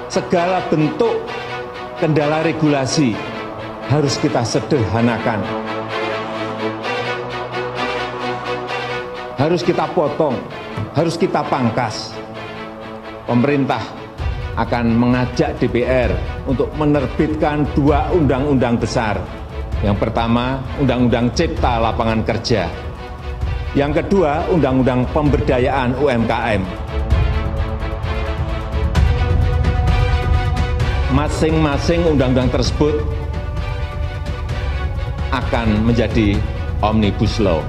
segala bentuk kendala regulasi harus kita sederhanakan. Harus kita potong, harus kita pangkas. Pemerintah akan mengajak DPR untuk menerbitkan 2 undang-undang besar. Yang pertama, Undang-Undang Cipta Lapangan Kerja. Yang kedua, Undang-Undang Pemberdayaan UMKM. Masing-masing undang-undang tersebut akan menjadi Omnibus Law.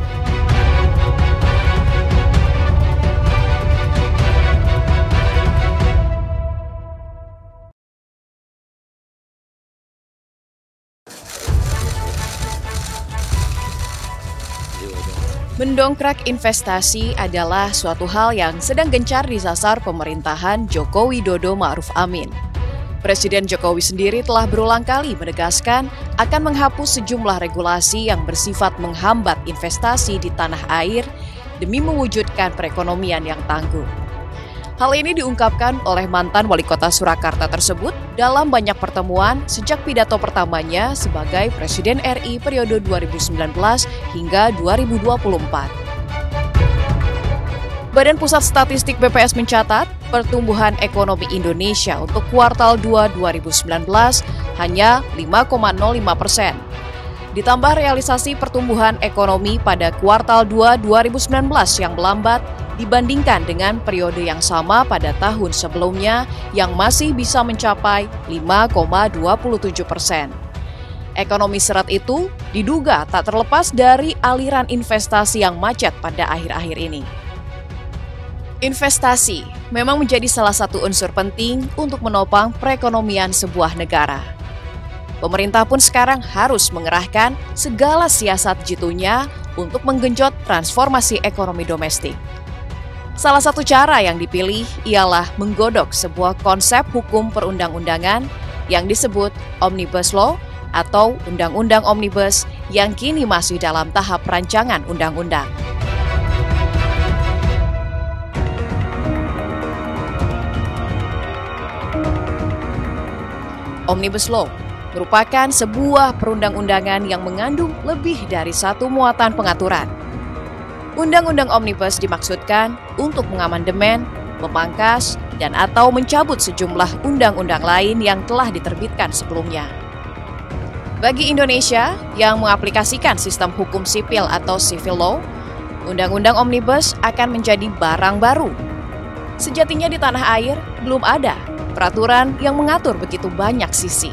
Mendongkrak investasi adalah suatu hal yang sedang gencar disasar pemerintahan Joko Widodo Ma'ruf Amin. Presiden Jokowi sendiri telah berulang kali menegaskan akan menghapus sejumlah regulasi yang bersifat menghambat investasi di tanah air demi mewujudkan perekonomian yang tangguh. Hal ini diungkapkan oleh mantan wali kota Surakarta tersebut dalam banyak pertemuan sejak pidato pertamanya sebagai Presiden RI periode 2019 hingga 2024. Badan Pusat Statistik BPS mencatat pertumbuhan ekonomi Indonesia untuk kuartal 2 2019 hanya 5,05%. Ditambah realisasi pertumbuhan ekonomi pada kuartal 2 2019 yang melambat dibandingkan dengan periode yang sama pada tahun sebelumnya yang masih bisa mencapai 5,27%. Ekonomi seret itu diduga tak terlepas dari aliran investasi yang macet pada akhir-akhir ini. Investasi memang menjadi salah satu unsur penting untuk menopang perekonomian sebuah negara. Pemerintah pun sekarang harus mengerahkan segala siasat jitunya untuk menggenjot transformasi ekonomi domestik. Salah satu cara yang dipilih ialah menggodok sebuah konsep hukum perundang-undangan yang disebut Omnibus Law atau Undang-Undang Omnibus yang kini masih dalam tahap rancangan undang-undang. Omnibus Law merupakan sebuah perundang-undangan yang mengandung lebih dari satu muatan pengaturan. Undang-undang Omnibus dimaksudkan untuk mengamandemen, memangkas, dan atau mencabut sejumlah undang-undang lain yang telah diterbitkan sebelumnya. Bagi Indonesia yang mengaplikasikan sistem hukum sipil atau civil law, Undang-Undang Omnibus akan menjadi barang baru. Sejatinya di tanah air belum ada peraturan yang mengatur begitu banyak sisi.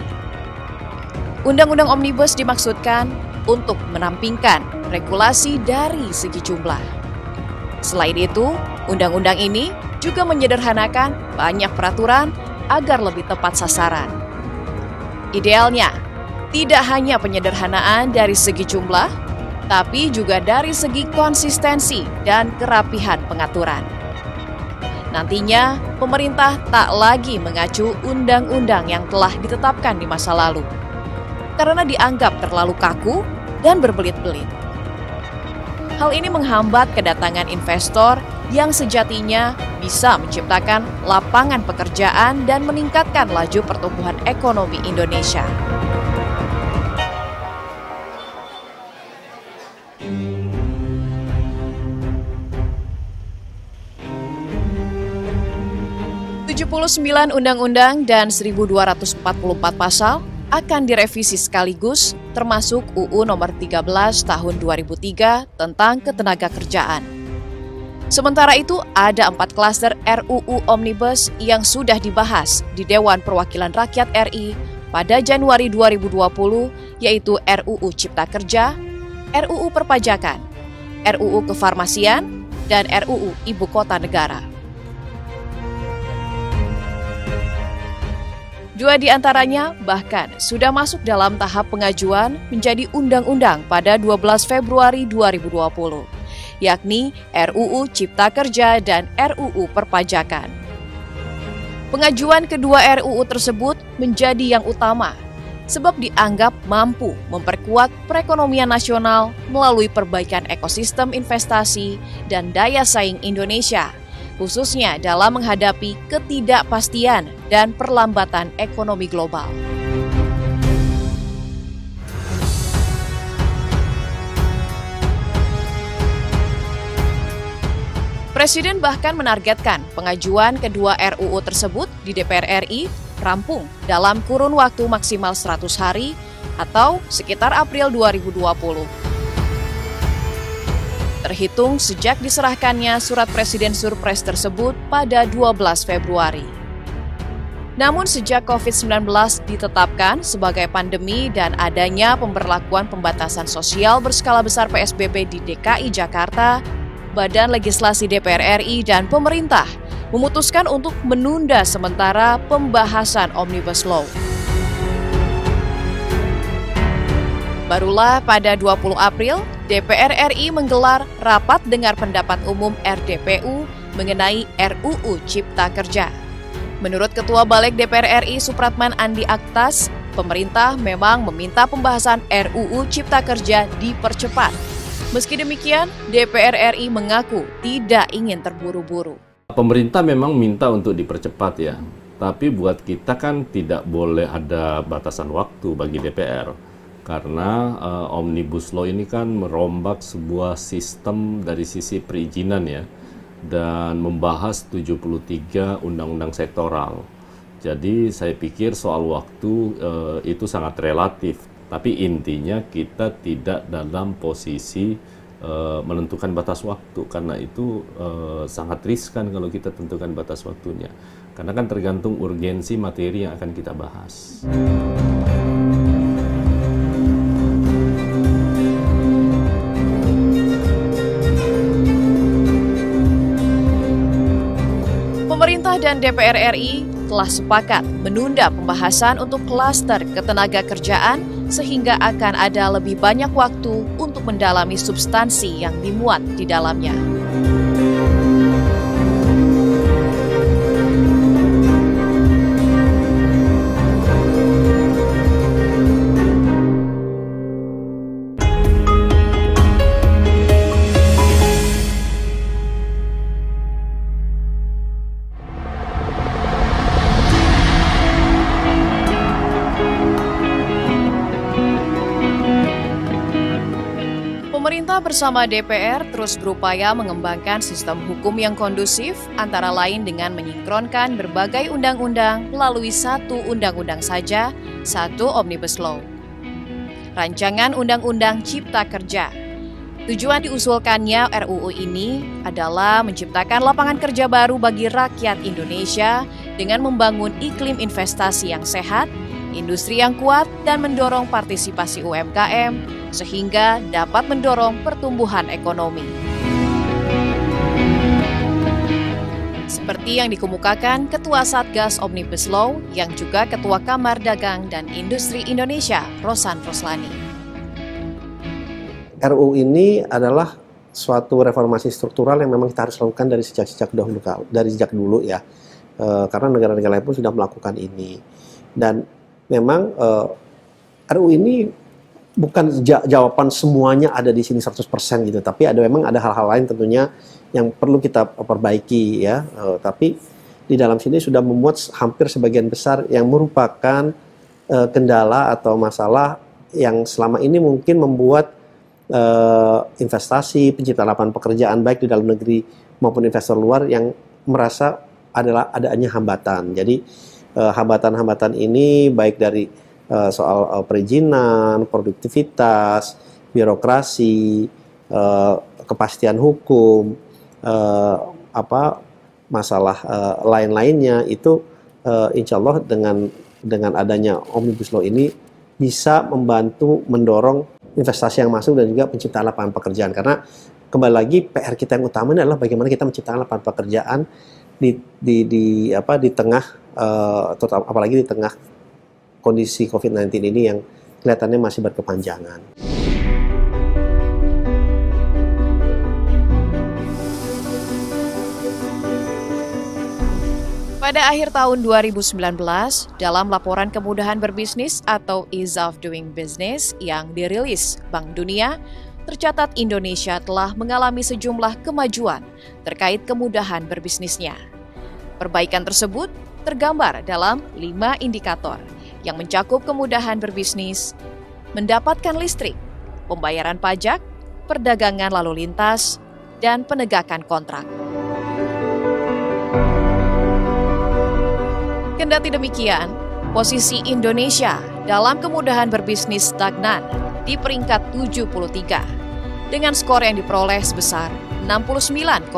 Undang-Undang Omnibus dimaksudkan untuk menampingkan regulasi dari segi jumlah. Selain itu, undang-undang ini juga menyederhanakan banyak peraturan agar lebih tepat sasaran. Idealnya, tidak hanya penyederhanaan dari segi jumlah, tapi juga dari segi konsistensi dan kerapihan pengaturan. Nantinya, pemerintah tak lagi mengacu undang-undang yang telah ditetapkan di masa lalu, karena dianggap terlalu kaku dan berbelit-belit. Hal ini menghambat kedatangan investor yang sejatinya bisa menciptakan lapangan pekerjaan dan meningkatkan laju pertumbuhan ekonomi Indonesia. ...79 undang-undang dan 1.244 pasal akan direvisi sekaligus, termasuk UU Nomor 13 Tahun 2003 tentang Ketenagakerjaan. Sementara itu, ada 4 klaster RUU Omnibus yang sudah dibahas di Dewan Perwakilan Rakyat RI pada Januari 2020, yaitu RUU Cipta Kerja, RUU Perpajakan, RUU Kefarmasian, dan RUU Ibu Kota Negara. 2 di antaranya bahkan sudah masuk dalam tahap pengajuan menjadi undang-undang pada 12 Februari 2020, yakni RUU Cipta Kerja dan RUU Perpajakan. Pengajuan kedua RUU tersebut menjadi yang utama, sebab dianggap mampu memperkuat perekonomian nasional melalui perbaikan ekosistem investasi dan daya saing Indonesia, khususnya dalam menghadapi ketidakpastian dan perlambatan ekonomi global. Presiden bahkan menargetkan pengajuan kedua RUU tersebut di DPR RI rampung dalam kurun waktu maksimal 100 hari atau sekitar April 2020. Terhitung sejak diserahkannya surat Presiden Surpres tersebut pada 12 Februari. Namun sejak COVID-19 ditetapkan sebagai pandemi dan adanya pemberlakuan pembatasan sosial berskala besar PSBB di DKI Jakarta, Badan Legislasi DPR RI dan pemerintah memutuskan untuk menunda sementara pembahasan Omnibus Law. Barulah pada 20 April, DPR RI menggelar rapat dengar pendapat umum RDPU mengenai RUU Cipta Kerja. Menurut Ketua Balik DPR RI Supratman Andi Aktas, pemerintah memang meminta pembahasan RUU Cipta Kerja dipercepat. Meski demikian, DPR RI mengaku tidak ingin terburu-buru. Pemerintah memang minta untuk dipercepat ya, tapi buat kita kan tidak boleh ada batasan waktu bagi DPR. Karena Omnibus Law ini kan merombak sebuah sistem dari sisi perizinan ya, dan membahas 73 undang-undang sektoral. Jadi saya pikir soal waktu itu sangat relatif. Tapi intinya kita tidak dalam posisi menentukan batas waktu, karena itu sangat riskan kalau kita tentukan batas waktunya. Karena kan tergantung urgensi materi yang akan kita bahas. Pemerintah dan DPR RI telah sepakat menunda pembahasan untuk klaster ketenaga kerjaan sehingga akan ada lebih banyak waktu untuk mendalami substansi yang dimuat di dalamnya. Pemerintah bersama DPR terus berupaya mengembangkan sistem hukum yang kondusif, antara lain dengan menyingkronkan berbagai undang-undang melalui satu undang-undang saja, satu Omnibus Law. Rancangan Undang-Undang Cipta Kerja. Tujuan diusulkannya RUU ini adalah menciptakan lapangan kerja baru bagi rakyat Indonesia dengan membangun iklim investasi yang sehat, industri yang kuat, dan mendorong partisipasi UMKM, sehingga dapat mendorong pertumbuhan ekonomi. Seperti yang dikemukakan Ketua Satgas Omnibus Law yang juga Ketua Kamar Dagang dan Industri Indonesia, Rosan Roslani. RUU ini adalah suatu reformasi struktural yang memang kita harus lakukan dari sejak dulu ya, karena negara-negara lain pun sudah melakukan ini. Dan memang RUU ini bukan jawaban semuanya ada di sini 100% gitu, tapi memang ada hal-hal lain tentunya yang perlu kita perbaiki ya. Tapi di dalam sini sudah memuat hampir sebagian besar yang merupakan kendala atau masalah yang selama ini mungkin membuat investasi, penciptaan lapangan pekerjaan baik di dalam negeri maupun investor luar yang merasa adalah adanya hambatan. Jadi hambatan-hambatan ini baik dari soal perizinan, produktivitas, birokrasi, kepastian hukum, masalah lain-lainnya itu insya Allah dengan adanya Omnibus Law ini bisa membantu mendorong investasi yang masuk dan juga penciptaan lapangan pekerjaan. Karena kembali lagi PR kita yang utama adalah bagaimana kita menciptakan lapangan pekerjaan di tengah apalagi di tengah kondisi COVID-19 ini yang kelihatannya masih berkepanjangan. Pada akhir tahun 2019, dalam laporan kemudahan berbisnis atau Ease of Doing Business yang dirilis Bank Dunia, tercatat Indonesia telah mengalami sejumlah kemajuan terkait kemudahan berbisnisnya. Perbaikan tersebut tergambar dalam 5 indikator yang mencakup kemudahan berbisnis, mendapatkan listrik, pembayaran pajak, perdagangan lalu lintas, dan penegakan kontrak. Kendati demikian, posisi Indonesia dalam kemudahan berbisnis stagnan di peringkat 73 dengan skor yang diperoleh sebesar 69,6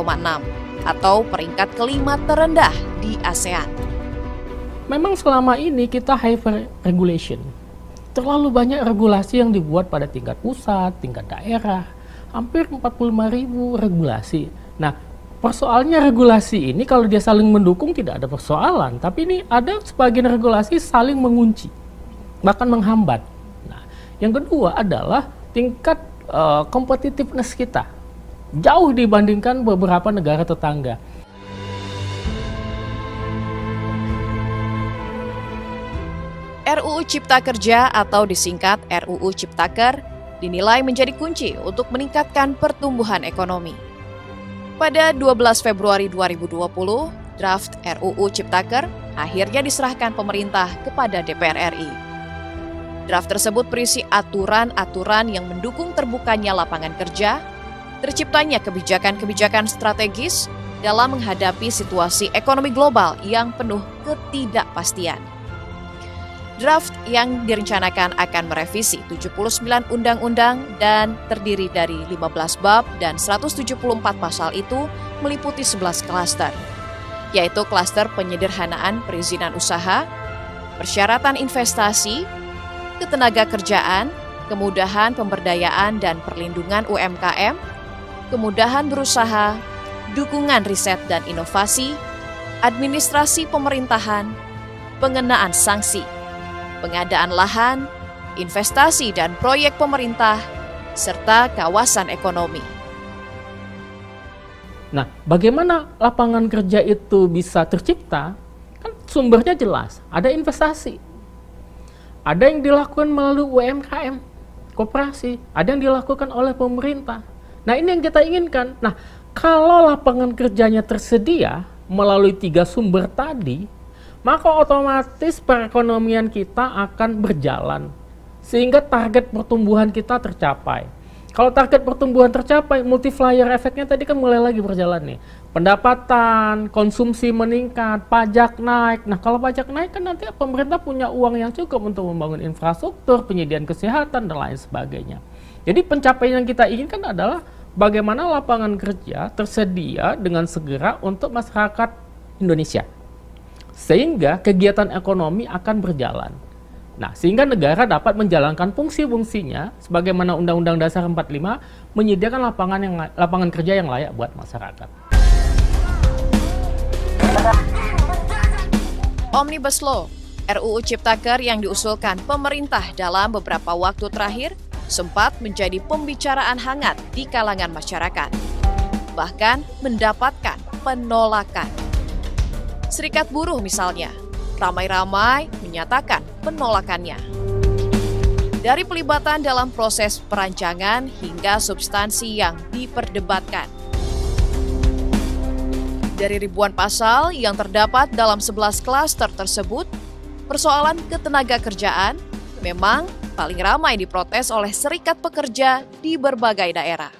atau peringkat kelima terendah di ASEAN. Memang selama ini kita hyper regulation. Terlalu banyak regulasi yang dibuat pada tingkat pusat, tingkat daerah. Hampir 45.000 regulasi. Nah, persoalannya regulasi ini kalau dia saling mendukung tidak ada persoalan. Tapi ini ada sebagian regulasi saling mengunci, bahkan menghambat. Nah, yang kedua adalah tingkat competitiveness kita. Jauh dibandingkan beberapa negara tetangga. RUU Cipta Kerja atau disingkat RUU Ciptaker dinilai menjadi kunci untuk meningkatkan pertumbuhan ekonomi. Pada 12 Februari 2020, draft RUU Ciptaker akhirnya diserahkan pemerintah kepada DPR RI. Draft tersebut berisi aturan-aturan yang mendukung terbukanya lapangan kerja, terciptanya kebijakan-kebijakan strategis dalam menghadapi situasi ekonomi global yang penuh ketidakpastian. Draft yang direncanakan akan merevisi 79 undang-undang dan terdiri dari 15 bab dan 174 pasal itu meliputi 11 klaster, yaitu klaster penyederhanaan perizinan usaha, persyaratan investasi, ketenaga kerjaan, kemudahan pemberdayaan dan perlindungan UMKM, kemudahan berusaha, dukungan riset dan inovasi, administrasi pemerintahan, pengenaan sanksi, pengadaan lahan, investasi dan proyek pemerintah, serta kawasan ekonomi. Nah, bagaimana lapangan kerja itu bisa tercipta? Kan sumbernya jelas, ada investasi. Ada yang dilakukan melalui UMKM, koperasi, ada yang dilakukan oleh pemerintah. Nah, ini yang kita inginkan. Nah, kalau lapangan kerjanya tersedia melalui 3 sumber tadi, maka otomatis perekonomian kita akan berjalan sehingga target pertumbuhan kita tercapai. Kalau target pertumbuhan tercapai, multiplier efeknya tadi kan mulai lagi berjalan nih. Pendapatan, konsumsi meningkat, pajak naik. Nah, kalau pajak naik kan nanti pemerintah punya uang yang cukup untuk membangun infrastruktur, penyediaan kesehatan, dan lain sebagainya. Jadi pencapaian yang kita inginkan adalah bagaimana lapangan kerja tersedia dengan segera untuk masyarakat Indonesia, sehingga kegiatan ekonomi akan berjalan. Nah, sehingga negara dapat menjalankan fungsi-fungsinya sebagaimana Undang-Undang Dasar 45 menyediakan lapangan kerja yang layak buat masyarakat. Omnibus Law, RUU Ciptaker yang diusulkan pemerintah dalam beberapa waktu terakhir sempat menjadi pembicaraan hangat di kalangan masyarakat, bahkan mendapatkan penolakan. Serikat buruh misalnya, ramai-ramai menyatakan penolakannya. Dari pelibatan dalam proses perancangan hingga substansi yang diperdebatkan. Dari ribuan pasal yang terdapat dalam 11 klaster tersebut, persoalan ketenaga kerjaan memang paling ramai diprotes oleh serikat pekerja di berbagai daerah.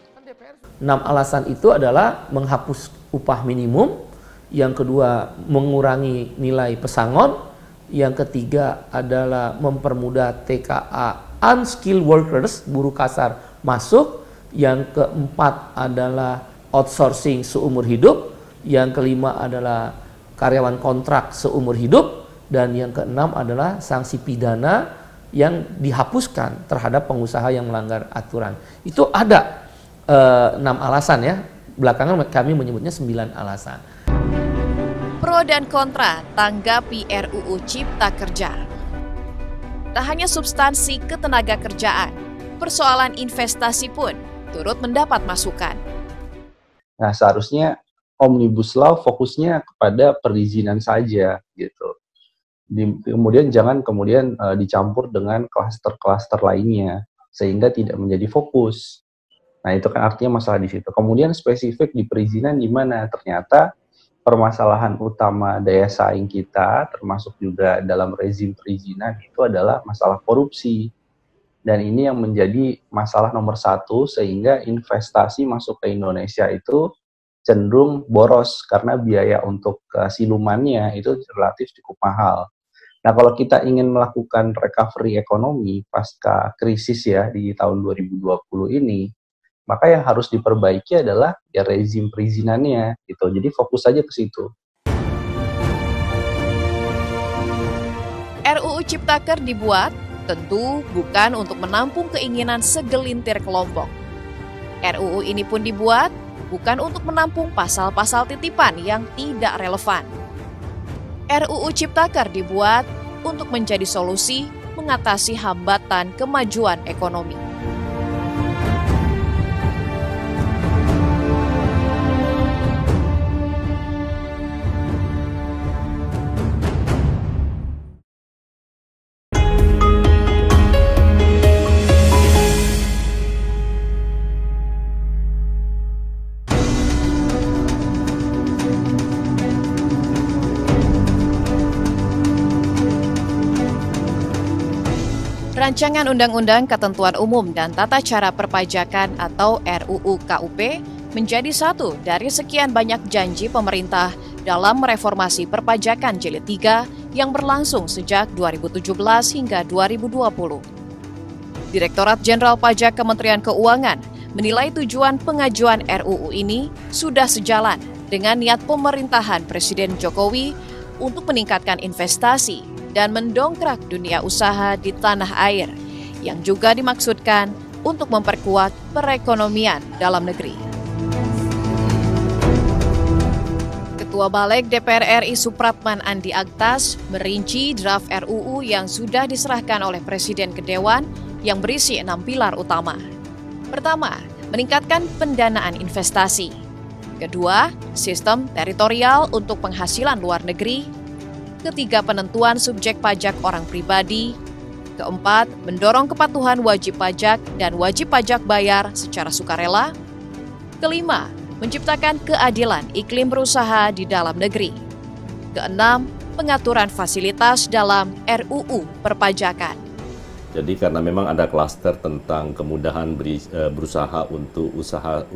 6 alasan itu adalah menghapus upah minimum, yang kedua mengurangi nilai pesangon, yang ketiga adalah mempermudah TKA unskilled workers, buruh kasar masuk, yang keempat adalah outsourcing seumur hidup, yang kelima adalah karyawan kontrak seumur hidup, dan yang keenam adalah sanksi pidana yang dihapuskan terhadap pengusaha yang melanggar aturan. Itu ada 6 alasan ya, belakangan kami menyebutnya 9 alasan. Pro dan kontra tanggapi RUU Cipta Kerja. Tak hanya substansi ketenaga kerjaan, persoalan investasi pun turut mendapat masukan. Nah, seharusnya Omnibus Law fokusnya kepada perizinan saja gitu. Kemudian jangan dicampur dengan klaster-klaster lainnya sehingga tidak menjadi fokus. Nah, itu kan artinya masalah di situ. Kemudian spesifik di perizinan di mana ternyata permasalahan utama daya saing kita, termasuk juga dalam rezim perizinan, itu adalah masalah korupsi. Dan ini yang menjadi masalah nomor satu, sehingga investasi masuk ke Indonesia itu cenderung boros, karena biaya untuk silumannya itu relatif cukup mahal. Nah, kalau kita ingin melakukan recovery ekonomi pasca krisis ya di tahun 2020 ini, maka yang harus diperbaiki adalah ya rezim perizinannya gitu. Jadi fokus saja ke situ. RUU Ciptaker dibuat tentu bukan untuk menampung keinginan segelintir kelompok. RUU ini pun dibuat bukan untuk menampung pasal-pasal titipan yang tidak relevan. RUU Ciptaker dibuat untuk menjadi solusi mengatasi hambatan kemajuan ekonomi. Rancangan Undang-Undang Ketentuan Umum dan Tata Cara Perpajakan atau RUU KUP menjadi satu dari sekian banyak janji pemerintah dalam mereformasi perpajakan jilid 3 yang berlangsung sejak 2017 hingga 2020. Direktorat Jenderal Pajak Kementerian Keuangan menilai tujuan pengajuan RUU ini sudah sejalan dengan niat pemerintahan Presiden Jokowi untuk meningkatkan investasi dan mendongkrak dunia usaha di tanah air, yang juga dimaksudkan untuk memperkuat perekonomian dalam negeri. Ketua Balik DPR RI Supratman Andi Aktas merinci draft RUU yang sudah diserahkan oleh Presiden ke Dewan yang berisi 6 pilar utama. Pertama, meningkatkan pendanaan investasi. Kedua, sistem teritorial untuk penghasilan luar negeri. Ketiga, penentuan subjek pajak orang pribadi. Keempat, mendorong kepatuhan wajib pajak dan wajib pajak bayar secara sukarela. Kelima, menciptakan keadilan iklim berusaha di dalam negeri. Keenam, pengaturan fasilitas dalam RUU perpajakan. Jadi karena memang ada klaster tentang kemudahan berusaha untuk usaha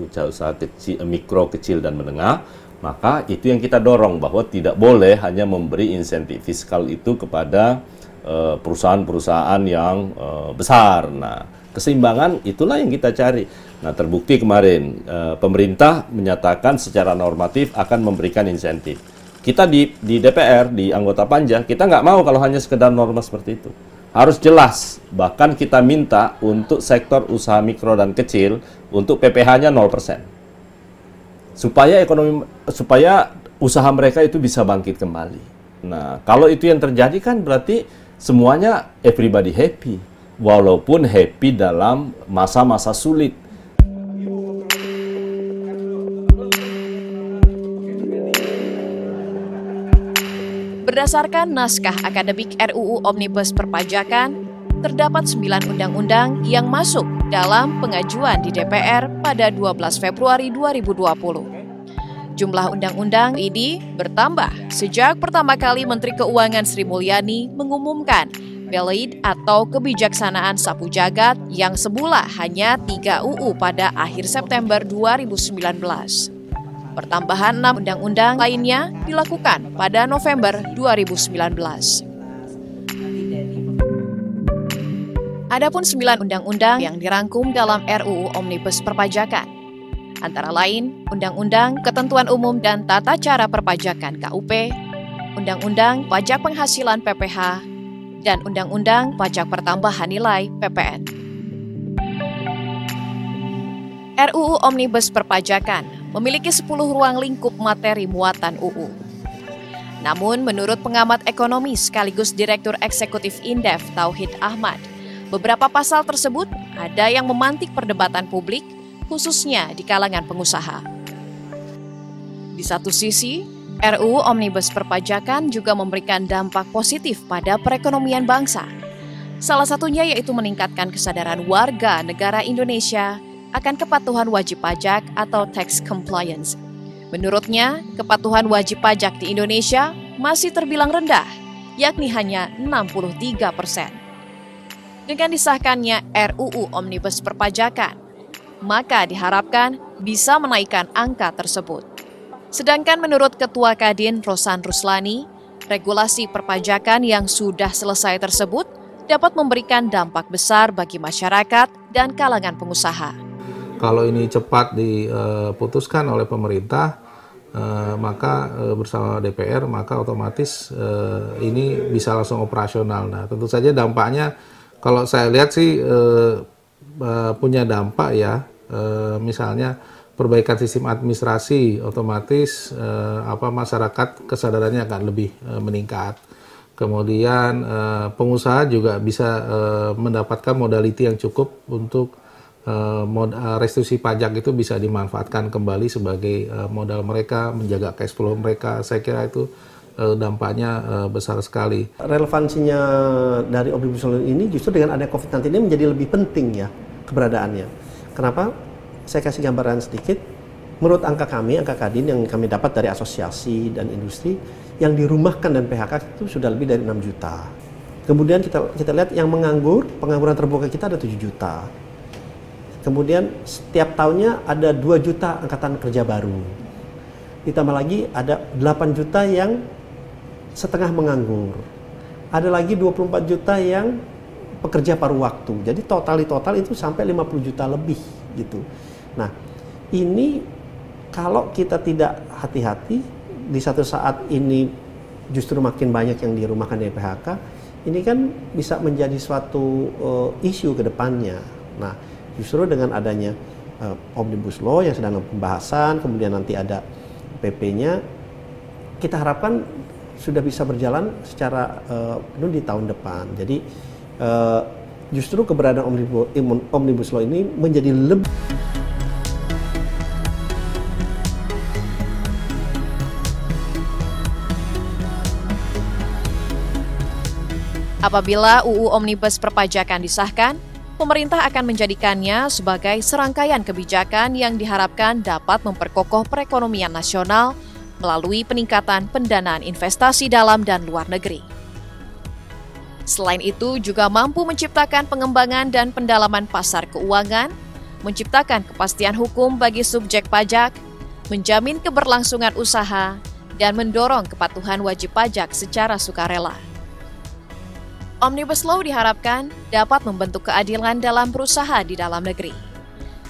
kecil, mikro, kecil, dan menengah, maka itu yang kita dorong bahwa tidak boleh hanya memberi insentif fiskal itu kepada perusahaan-perusahaan yang besar. Nah, keseimbangan itulah yang kita cari. Nah, terbukti kemarin pemerintah menyatakan secara normatif akan memberikan insentif. Kita di DPR, di anggota Panja, kita nggak mau kalau hanya sekedar norma seperti itu. Harus jelas, bahkan kita minta untuk sektor usaha mikro dan kecil untuk PPh-nya 0%. Supaya usaha mereka itu bisa bangkit kembali. Nah, kalau itu yang terjadi kan berarti semuanya everybody happy, walaupun happy dalam masa-masa sulit. Berdasarkan naskah akademik RUU Omnibus Perpajakan, terdapat 9 undang-undang yang masuk dalam pengajuan di DPR pada 12 Februari 2020. Jumlah undang-undang ini bertambah sejak pertama kali Menteri Keuangan Sri Mulyani mengumumkan Belid atau Kebijaksanaan Sapu Jagat yang semula hanya 3 UU pada akhir September 2019. Pertambahan 6 undang-undang lainnya dilakukan pada November 2019. Adapun 9 undang-undang yang dirangkum dalam RUU Omnibus Perpajakan, antara lain Undang-Undang Ketentuan Umum dan Tata Cara Perpajakan KUP, Undang-Undang Pajak Penghasilan PPh, dan Undang-Undang Pajak Pertambahan Nilai PPN. RUU Omnibus Perpajakan memiliki 10 ruang lingkup materi muatan UU. Namun menurut pengamat ekonomi sekaligus Direktur Eksekutif Indef Tauhid Ahmad, beberapa pasal tersebut ada yang memantik perdebatan publik, khususnya di kalangan pengusaha. Di satu sisi, RUU Omnibus Perpajakan juga memberikan dampak positif pada perekonomian bangsa. Salah satunya yaitu meningkatkan kesadaran warga negara Indonesia akan kepatuhan wajib pajak atau tax compliance. Menurutnya, kepatuhan wajib pajak di Indonesia masih terbilang rendah, yakni hanya 63%. Dengan disahkannya RUU Omnibus Perpajakan, maka diharapkan bisa menaikkan angka tersebut. Sedangkan menurut Ketua Kadin Rosan Ruslani, regulasi perpajakan yang sudah selesai tersebut dapat memberikan dampak besar bagi masyarakat dan kalangan pengusaha. Kalau ini cepat diputuskan oleh pemerintah, maka bersama DPR, maka otomatis ini bisa langsung operasional. Nah, tentu saja dampaknya, kalau saya lihat sih punya dampak ya, misalnya perbaikan sistem administrasi, otomatis masyarakat kesadarannya akan lebih meningkat. Kemudian pengusaha juga bisa mendapatkan modality yang cukup untuk restitusi pajak itu bisa dimanfaatkan kembali sebagai modal mereka, menjaga cash flow mereka. Saya kira itu dampaknya besar sekali. Relevansinya dari Omnibus Law ini justru dengan adanya COVID-19 ini menjadi lebih penting ya keberadaannya. Kenapa? Saya kasih gambaran sedikit. Menurut angka Kadin yang kami dapat dari asosiasi dan industri, yang dirumahkan dan PHK itu sudah lebih dari 6 juta. Kemudian kita lihat yang pengangguran terbuka kita ada 7 juta. Kemudian setiap tahunnya ada 2 juta angkatan kerja baru. Ditambah lagi ada 8 juta yang setengah menganggur. Ada lagi 24 juta yang pekerja paruh waktu. Jadi total itu sampai 50 juta lebih gitu. Nah, ini kalau kita tidak hati-hati, di satu saat ini justru makin banyak yang dirumahkan dari PHK, ini kan bisa menjadi suatu isu ke depannya. Nah, justru dengan adanya Omnibus Law yang sedang dalam pembahasan, kemudian nanti ada PP-nya, kita harapkan sudah bisa berjalan secara penuh di tahun depan. Jadi justru keberadaan Omnibus Law ini menjadi lebih Apabila UU Omnibus Perpajakan disahkan, pemerintah akan menjadikannya sebagai serangkaian kebijakan yang diharapkan dapat memperkokoh perekonomian nasional melalui peningkatan pendanaan investasi dalam dan luar negeri. Selain itu, juga mampu menciptakan pengembangan dan pendalaman pasar keuangan, menciptakan kepastian hukum bagi subjek pajak, menjamin keberlangsungan usaha, dan mendorong kepatuhan wajib pajak secara sukarela. Omnibus Law diharapkan dapat membentuk keadilan dalam berusaha di dalam negeri,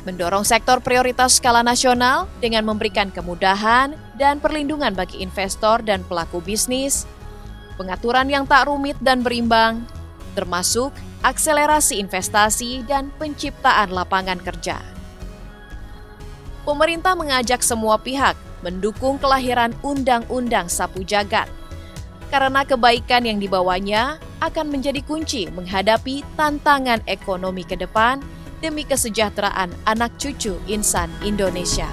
mendorong sektor prioritas skala nasional dengan memberikan kemudahan dan perlindungan bagi investor dan pelaku bisnis, pengaturan yang tak rumit dan berimbang, termasuk akselerasi investasi dan penciptaan lapangan kerja. Pemerintah mengajak semua pihak mendukung kelahiran Undang-Undang Sapu Jagat, karena kebaikan yang dibawanya akan menjadi kunci menghadapi tantangan ekonomi ke depan demi kesejahteraan anak cucu insan Indonesia.